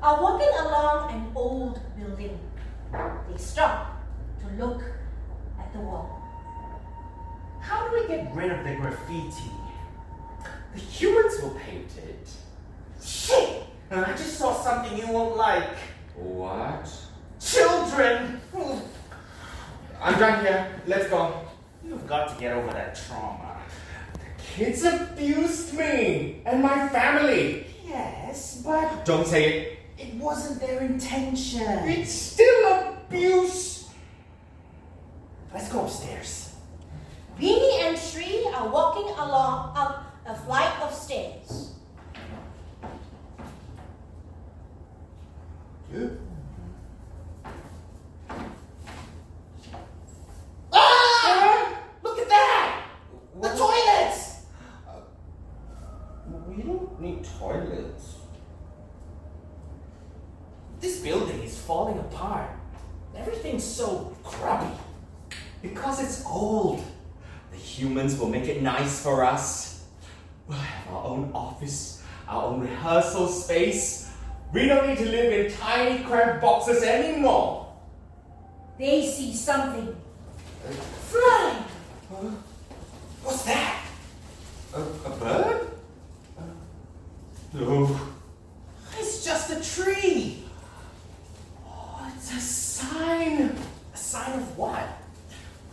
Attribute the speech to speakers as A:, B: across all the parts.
A: are walking along an old building. They stop to look at the wall.
B: How do we get rid of the graffiti? The humans will paint it. Shit! I just saw something you won't like.
C: What?
B: Children!
C: I'm done here. Let's go.
B: You've got to get over that trauma.
C: The kids abused me and my family.
B: Yes, but
C: Don't say it.
B: it wasn't their intention.
C: It's still abuse.
B: Let's go upstairs.
A: Beanie and Shree are walking along up a flight of stairs.
B: Ah! Look at that! The toilets!
C: We don't need toilets.
B: This building is falling apart. Everything's so grubby.
C: Because it's old. The humans will make it nice for us. We'll have our own office, our own rehearsal space. We don't need to live in tiny cramped boxes anymore.
A: They see something flying.
B: What's that?
C: A bird? No.
B: It's just a tree.
C: Oh, it's a sign.
B: A sign of what?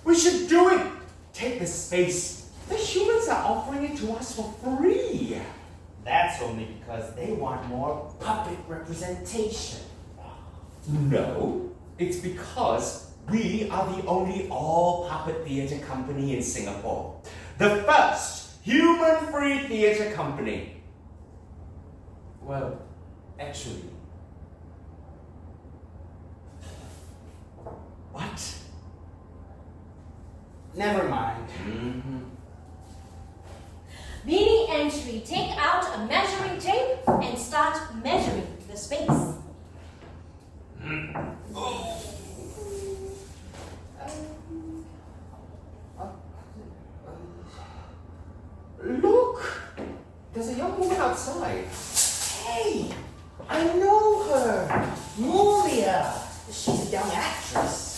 C: We should do it. Take the space. The humans are offering it to us for free.
B: That's only because they want more puppet representation.
C: No, it's because we are the only all-puppet theatre company in Singapore. The first human-free theatre company. Well, actually. What?
B: Never mind.
A: Beanie and Shree take out a measuring tape and start measuring the space.
C: Look! There's a young woman outside.
B: Hey, I know her. Mulia. She's a young actress.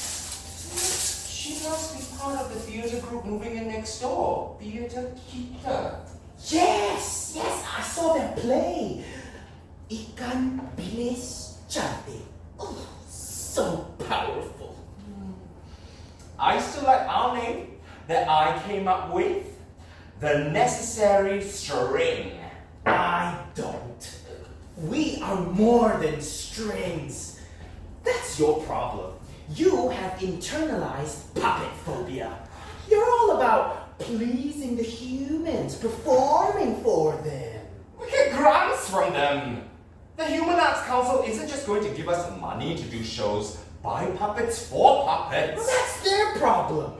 C: She must be part of the theatre group moving in next door. Theatre Kita.
B: Yes, I saw that play. Ikan Bilis Cantik. Oh, so powerful.
C: I still like our name that I came up with. The Necessary String.
B: I don't. We are more than strings. That's your problem. You have internalized puppet phobia. You're all about pleasing the humans, performing for them.
C: We get grants from them. The Human Arts Council isn't just going to give us money to do shows by puppets for puppets.
B: Well, that's their problem.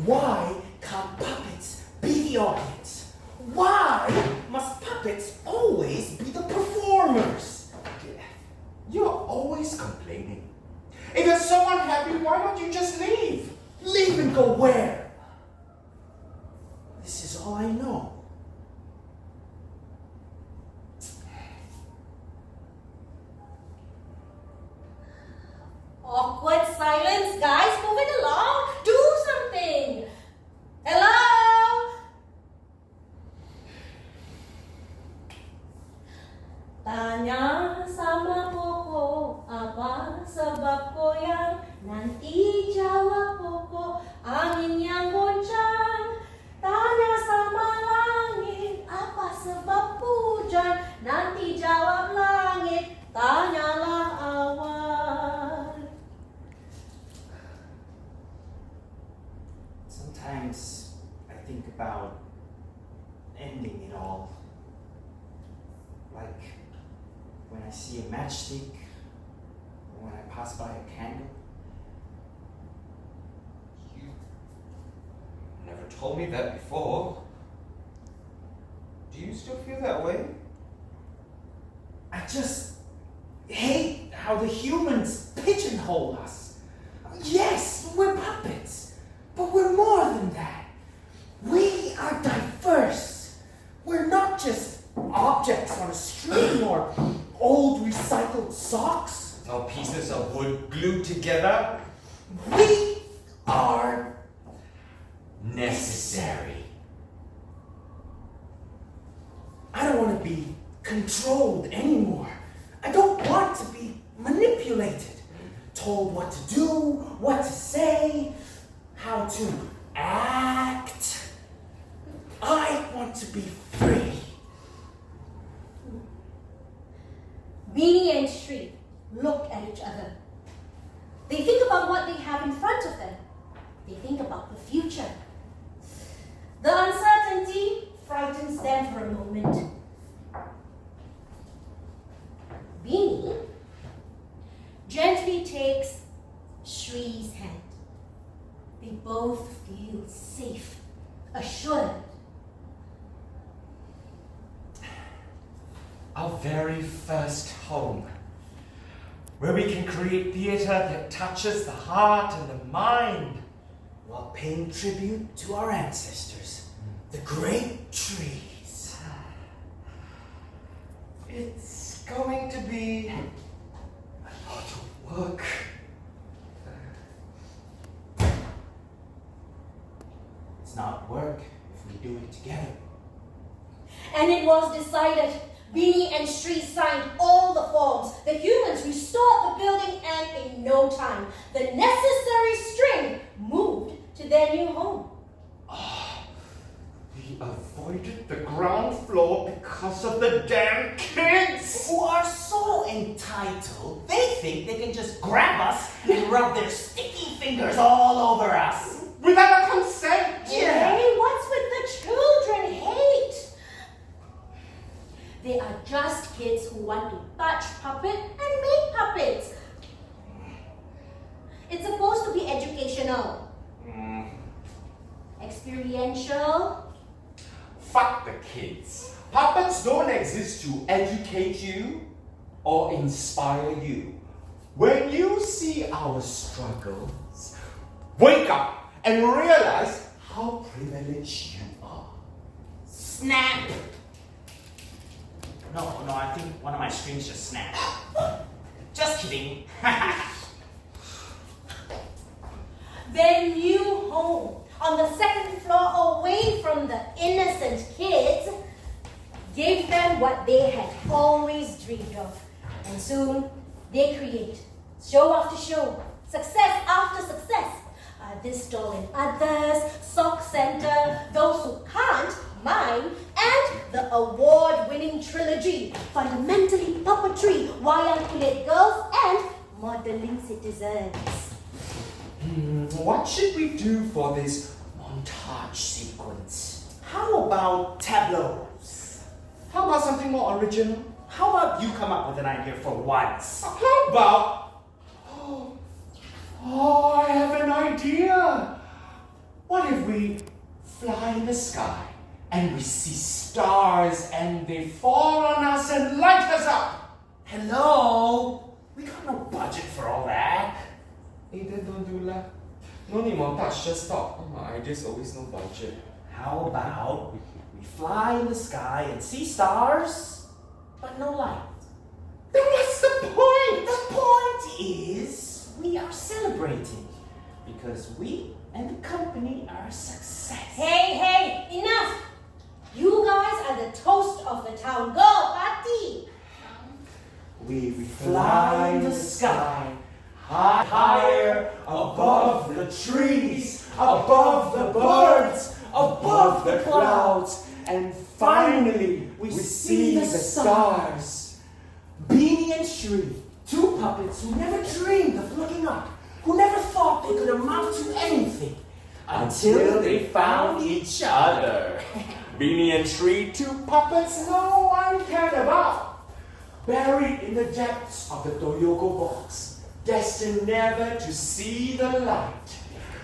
B: Why can't puppets be the audience? Why must puppets always be the performers?
C: You're always complaining. If you're so unhappy, why don't you just leave?
B: Leave and go where? This is all I know.
A: Awkward silence, guys. Move it along. Do something. Hello? Tanya sama Koko, apa sebab goyang? Nanti jawab Koko, angin yang goncang. Tanya sama langit, apa sebab hujan? Nanti jawab langit, tanyalah awan.
B: Sometimes I think about ending it all. Like when I see a matchstick, or when I pass by a candle.
C: You never told me that before. Do you still feel that way?
B: I just hate how the humans pigeonhole us. Yes, we're puppets, but we're more than that. We are diverse. We're not just objects on a string or old recycled socks?
C: Or pieces of wood glued together?
B: We are
C: Necessary.
B: I don't want to be controlled anymore. I don't want to be manipulated, told what to do, what to say, how to act. I want to be free.
A: Beanie and Shri look at each other. They think about what they have in front of them. They think about the future. The uncertainty frightens them for a moment. Beanie gently takes Shri's hand. They both feel safe, assured.
C: Our very first home, where we can create theater that touches the heart and the mind.
B: While paying tribute to our ancestors, the great trees.
C: It's going to be a lot of work.
B: It's not work if we do it together.
A: And it was decided. Beanie and Shri signed all the forms. The humans restored the building, and in no time, the necessary string moved to their new home.
C: We avoided the ground floor because of the damn kids!
B: Who are so entitled, they think they can just grab us and rub their sticky fingers all over us.
C: Without our consent!
B: Yeah.
A: Hey, what's with the children hate? They are just kids who want to touch puppet and make puppets. It's supposed to be educational, experiential.
C: Fuck the kids. Puppets don't exist to educate you or inspire you. When you see our struggles, wake up and realize how privileged you are.
B: Snap! No, I think one of my strings just snapped. Just kidding.
A: Their new home on the second floor away from the innocent kids gave them what they had always dreamed of. And soon they create show after show, success after success. This stall and others, Sock Center, Those Who Can't, Mine, and the award-winning trilogy, Fundamentally Puppetry, Wayang Kulit Girls, and Modeling Citizens.
C: What should we do for this montage sequence?
B: How about tableaus?
C: How about something more original?
B: How about you come up with an idea for once?
C: How about... Oh, I have an idea! What if we fly in the sky and we see stars and they fall on us and light us up?
B: Hello? We got no budget for all that.
C: Hey, then don't do that. No need montage, just stop. Oh, my ideas always no budget.
B: How about we fly in the sky and see stars, but no light?
C: Then what's the point?
B: The point is, we are celebrating because we and the company are a success.
A: Hey, enough! You guys are the toast of the town. Go, party!
B: We fly in the sky, higher above the trees, above the birds, above the clouds, and finally we see the stars. Beanie and Shri, two puppets who never dreamed of looking up, who never thought they could amount to anything, until they found each other.
C: Beanie and Shri, two puppets no one cared about. Buried in the depths of the Toyoko box, destined never to see the light.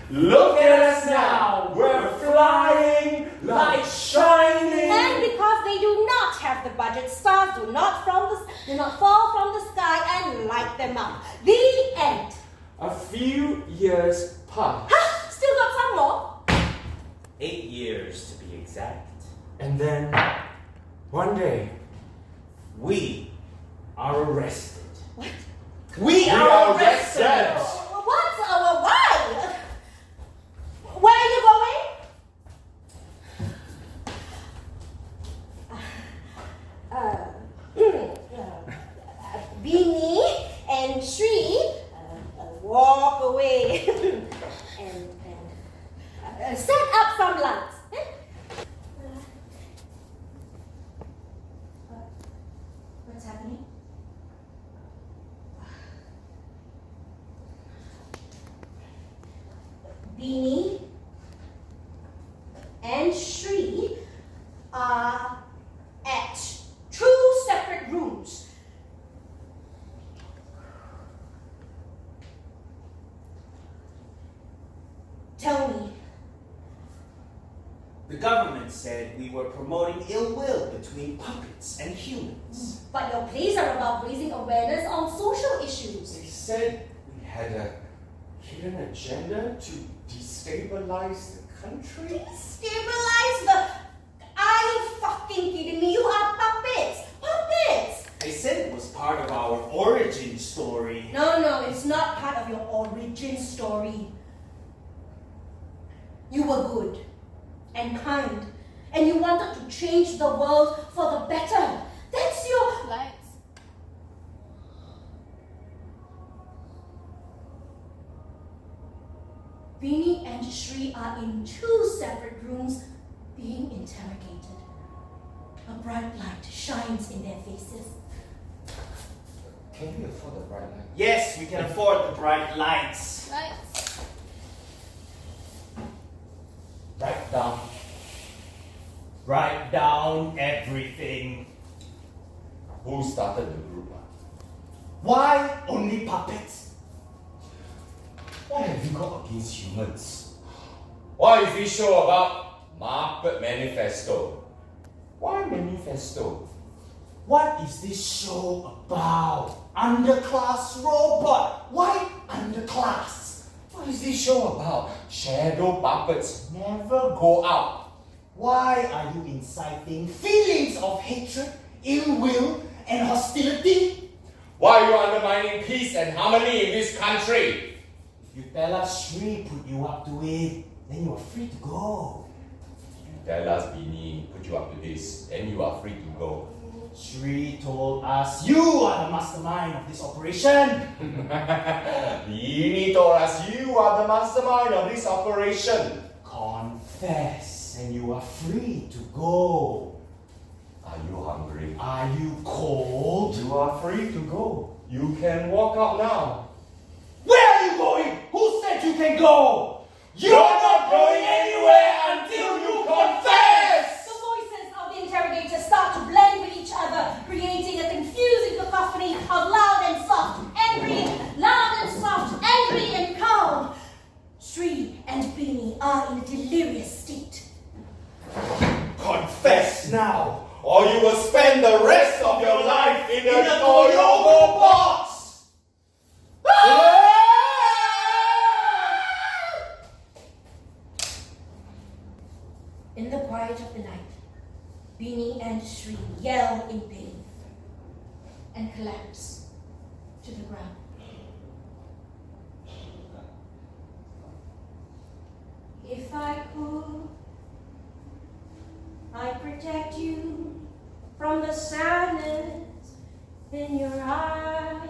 C: Look at us now, we're flying, light shining.
A: And because they do not have the budget, stars do not fall from the sky and light them up. The end.
C: A few years passed.
A: Ha! Still got some more.
B: 8 years to be exact.
C: And then, one day,
B: We are arrested.
A: What?
B: We are arrested!
A: What? Why? Where are you going? Beanie and Shri walk away and set up some lights. What's happening? Beanie and Shri are at two separate rooms. Tell me.
B: The government said we were promoting ill will between puppets and humans.
A: But your plays are about raising awareness on social issues.
C: They said we had a hidden agenda to destabilize the country.
A: Stabilize the... Are you fucking kidding me? You are puppets! Puppets!
B: They said it was part of our origin story.
A: No, it's not part of your origin story. You were good and kind, and you wanted to change the world for the better. That's your...
D: Lights.
A: Beanie and Shri are in two separate rooms being interrogated. A bright light shines in their faces.
C: Can we afford the bright light?
B: Yes, we can afford the bright lights.
D: Lights.
C: Write down.
B: Write down everything.
C: Who started the group?
B: Why only puppets?
C: What have you got against humans? What is this show about? Muppet Manifesto. Why manifesto?
B: What is this show about? Underclass robot. Why underclass?
C: What is this show about? Shadow puppets never go out.
B: Why are you inciting feelings of hatred, ill will, and hostility?
C: Why are you undermining peace and harmony in this country?
B: If you tell us Shri put you up to it, then you are free to go.
C: You tell us Beanie put you up to this, then you are free to go.
B: Shri told us you are the mastermind of this operation.
C: Beanie told us you are the mastermind of this operation.
B: Confess, and you are free to go.
C: Are you hungry?
B: Are you cold?
C: You are free to go. You can walk out now.
B: Where are you going? Who said you can go? You're not going anywhere until you confess!
A: The voices of the interrogators start to blend with each other, creating a confusing cacophony of loud and soft, angry and calm. Shri and Beanie are in a delirious state.
B: Confess now!
C: Or you will spend the rest of your life in a Toyogo box!
A: In the quiet of the night, Beanie and Shri yell in pain and collapse to the ground. If I could, I'd protect you from the sadness in your eyes.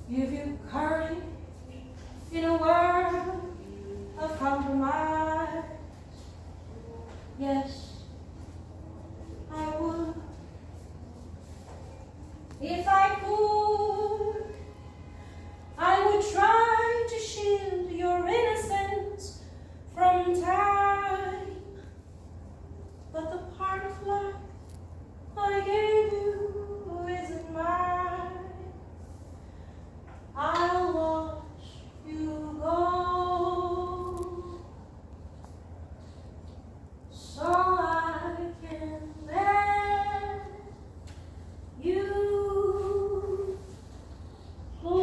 A: Give you courage in a world of compromise. Yes, I would. If I could, I would try to shield your innocence from time. But the part of life I gave you isn't mine. I'll watch you go, so I can let you go.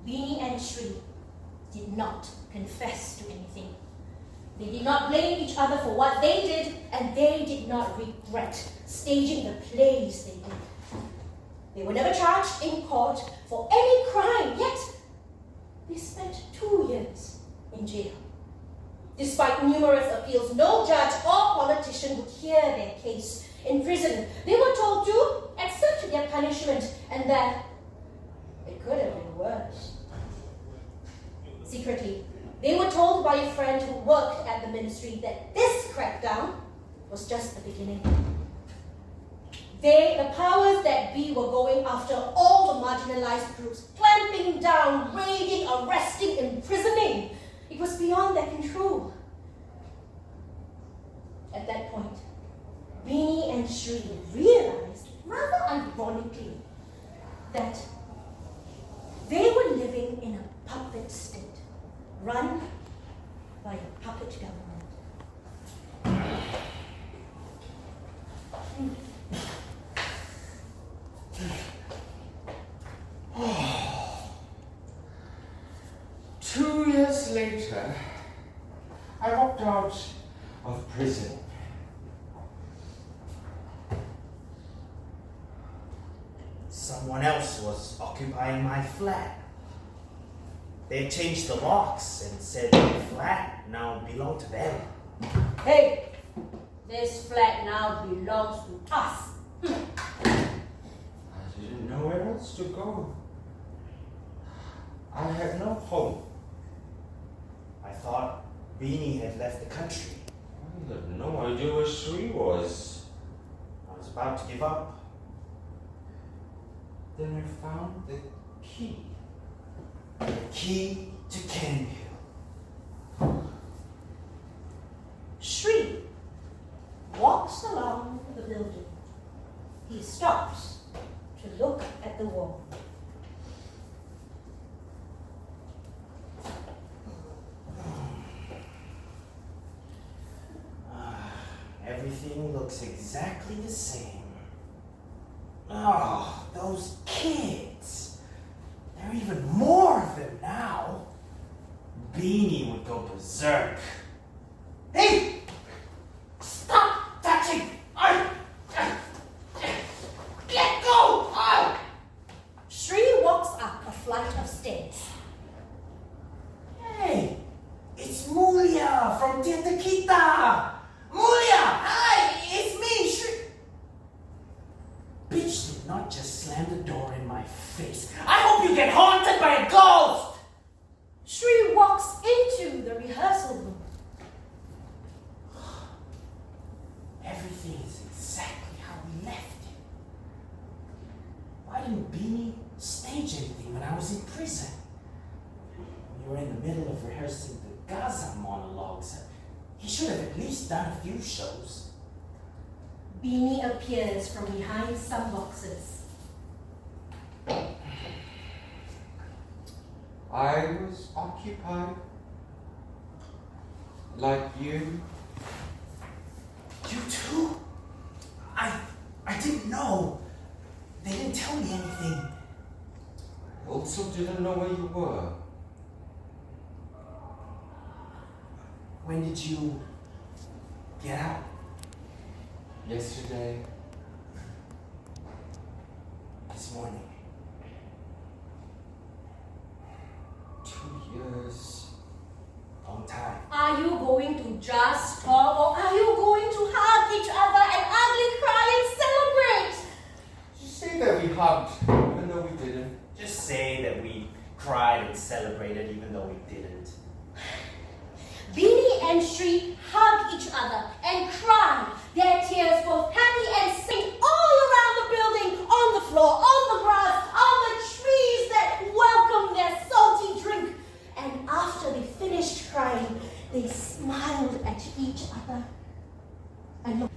A: Beanie and Shri did not confess to anything. They did not blame each other for what they did, and they did not regret staging the plays they did. They were never charged in court for any crime, yet they spent 2 years in jail. Despite numerous appeals, no judge or politician would hear their case in prison. They were told to accept their punishment and that it could have been worse. Secretly, they were told by a friend who worked at the ministry that this crackdown was just the beginning. They, the powers that be, were going after all the marginalized groups, clamping down, raiding, arresting, imprisoning. It was beyond their control. At that point, Beanie and Shri realized, rather ironically, that they were living in a puppet state, run by a puppet government.
C: 2 years later, I walked out of prison.
B: Someone else was occupying my flat. They changed the locks and said the flat now belonged to them.
A: Hey, this flat now belongs to us.
C: I didn't know where else to go. I had no home.
B: I thought Beanie had left the country.
C: I had no idea where Sri was.
B: I was about to give up.
C: Then I found the key.
B: The key to Canyon.
A: Shri walks along the building. He stops to look at the wall.
B: Everything looks exactly the same. Oh, those kids. There are even more of them now. Beanie would go berserk. Hey! Stop touching! Let go!
A: Shri walks up a flight of stairs.
B: Hey! It's Mulia from Theatre Kita! Mulia! Hi! It's me, Shri! Bitch did not just slam the door in my face. I hope you get haunted by a ghost!
A: Shri walks into the rehearsal room.
B: Everything is exactly how we left it. Why didn't Beanie stage anything when I was in prison? We were in the middle of rehearsing the Gaza monologues. He should have at least done a few shows.
A: Beanie appears from behind some boxes.
C: I was occupied. Like you.
B: You too? I didn't know. They didn't tell me anything.
C: I also didn't know where you were.
B: When did you get out?
C: Yesterday.
B: This morning.
C: 2 years.
B: Long time.
A: Are you going to just talk or are you going to hug each other and ugly cry and celebrate?
C: You say that we hugged, even though we didn't.
B: Just say that we cried and celebrated even though we didn't.
A: Beanie and Shri hug each other and cry. Their tears both happy and sing all around the building, on the floor, on the grass, on the trees that welcome their salty drink. And after they finished crying, they smiled at each other. And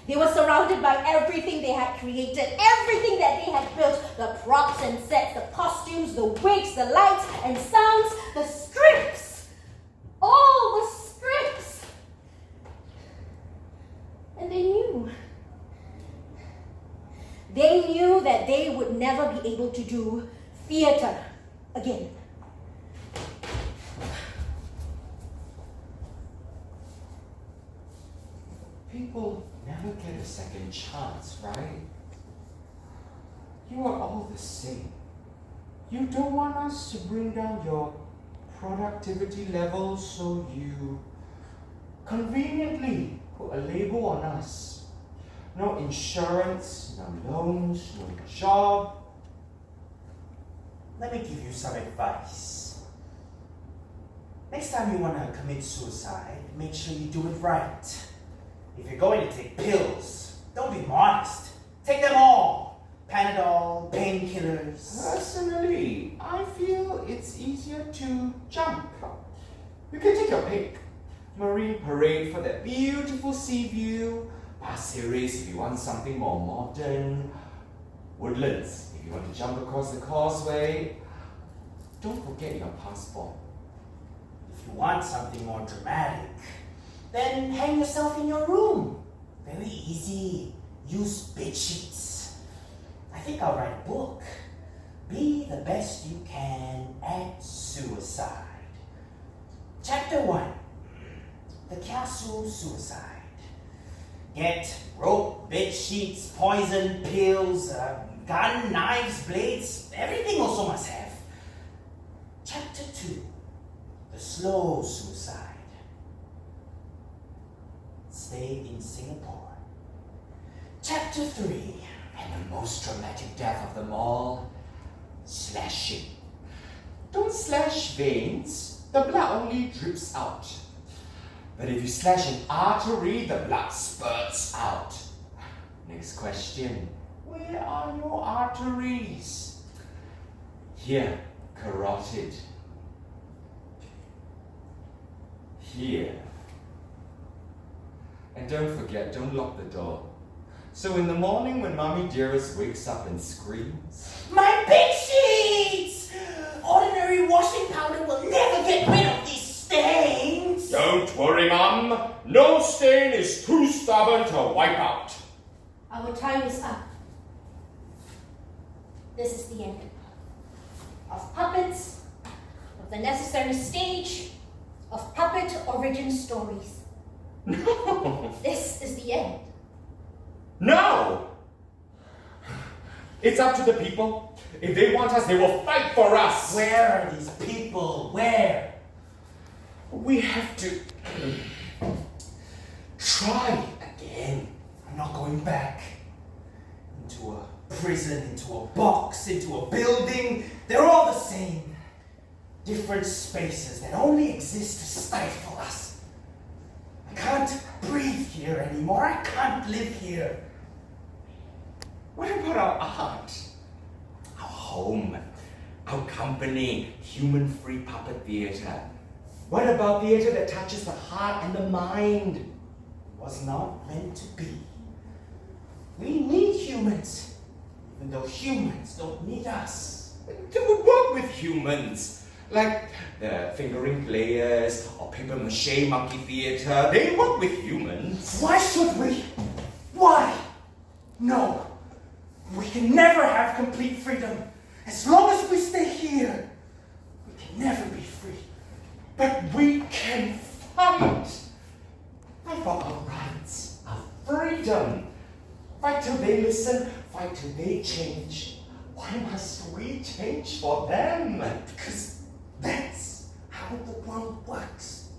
A: they were surrounded by everything they had created, everything that they had built, the props and sets, the costumes, the wigs, the lights and sounds, the scripts. All the scripts. And they knew. They knew that they would never be able to do theater again.
C: people never get a second chance, right? You are all the same. You don't want us to bring down your productivity levels, so you conveniently put a label on us. No insurance, no loans, no job.
B: Let me give you some advice. Next time you want to commit suicide, make sure you do it right. If you're going to take pills, don't be modest. Take them all. Panadol, painkillers.
C: Personally, I feel it's easier to jump. You can take your pick. Marine Parade for that beautiful sea view. Pasir Ris if you want something more modern. Woodlands if you want to jump across the causeway. Don't forget your passport.
B: If you want something more dramatic, then hang yourself in your room. Very easy. Use bed sheets. I think I'll write a book. Be the best you can at suicide. Chapter 1. The Castle Suicide. Get rope, bed sheets, poison, pills, gun, knives, blades, everything also must have. Chapter 2. The Slow Suicide. Stay in Singapore. Chapter 3.
C: And the most dramatic death of them all, slashing. Don't slash veins, the blood only drips out. But if you slash an artery, the blood spurts out. Next question, where are your arteries? Here, carotid. Here. And don't forget, don't lock the door. So in the morning when Mommy Dearest wakes up and screams,
B: My bed sheets! Ordinary washing powder will never get rid of these stains!
C: don't worry, Mom. No stain is too stubborn to wipe out.
A: Our time is up. This is the end. Of puppets, of the necessary stage, of puppet origin stories.
C: No.
A: This is the end.
C: No! It's up to the people. If they want us, they will fight for us.
B: Where are these people? Where?
C: We have to try again.
B: I'm not going back. Into a prison, into a box, into a building. They're all the same. Different spaces that only exist to stifle us. I can't breathe here anymore. I can't live here.
C: What about our art? Our home, our company, human-free puppet theater. What about theater that touches the heart and the mind?
B: It was not meant to be. We need humans, even though humans don't need us.
C: They would work with humans, like the fingering players or paper mache monkey theater. They work with humans.
B: Why should we? Why? No. We can never have complete freedom. As long as we stay here, we can never be free.
C: But we can fight. Fight for our rights, our freedom. Fight till they listen, fight till they change. Why must we change for them?
B: Because that's how the world works.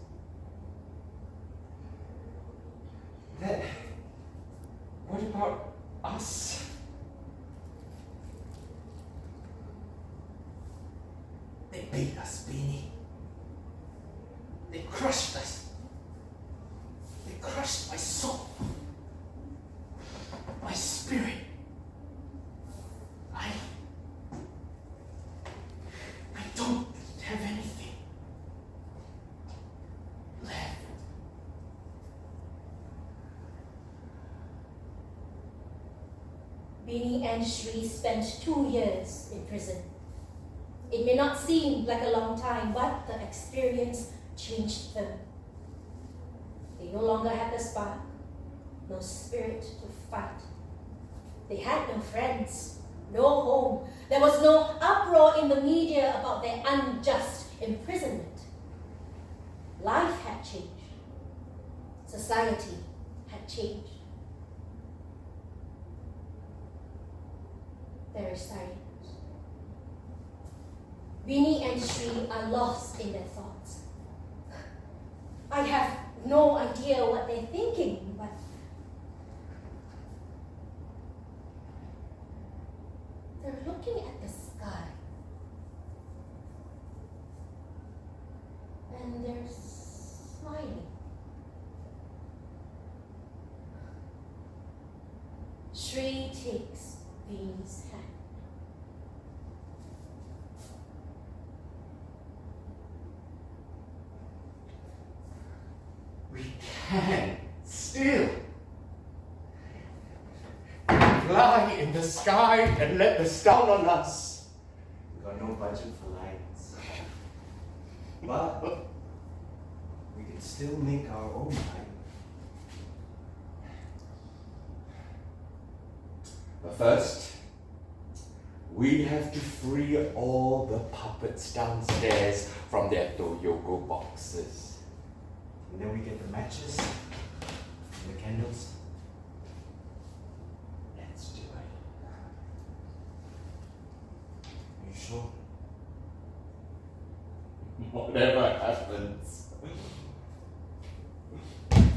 C: What about us?
B: They beat us, Beanie. They crushed us. They crushed my soul. My spirit. I don't have anything left.
A: Beanie and Shri spent 2 years in prison. It may not seem like a long time, but the experience changed them. They no longer had the spark, no spirit to fight. They had no friends, no home. There was no uproar in the media about their unjust imprisonment. Life had changed. Society had changed. There is silence. Beanie and Sri are lost in their thoughts. I have no idea what they're thinking, but they're looking at the sky. And they're smiling. Sri takes Beanie's hand.
C: We can still fly in the sky and let the stars on us. We got no budget for lights.
B: But we can still make our own light.
C: But first, we have to free all the puppets downstairs from their Toyogo boxes.
B: And then we get the matches and the candles.
C: Let's do it.
B: Are you sure?
C: Whatever happens.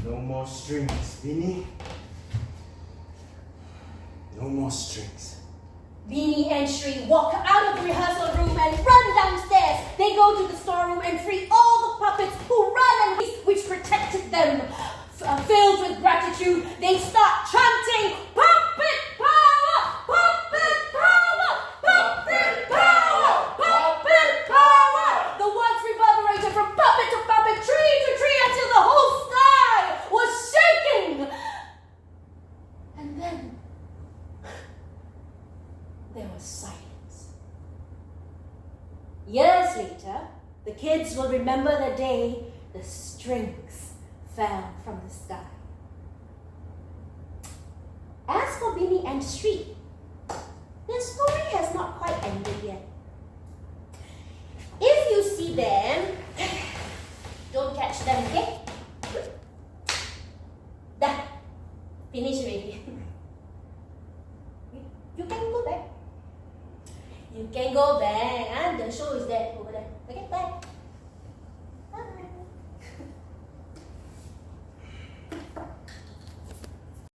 B: No more strings, Beanie. No more strings.
A: Beanie and Sri walk out of the rehearsal room and run downstairs. They go to the storeroom and free all the puppets who run and hissed, which protected them. Filled with gratitude, they start chanting, "Puppet power! Puppet power! Puppet power! Puppet power!" The words reverberated from puppet to puppet, tree to tree, until the whole sky was shaking. And then there was silence. Years later, the kids will remember the day the strings fell from the sky. As for Beanie and Sri, their story has not quite ended yet. If you see them, don't catch them, okay? Dah, finish already. You can go back. You can go back. And the show is that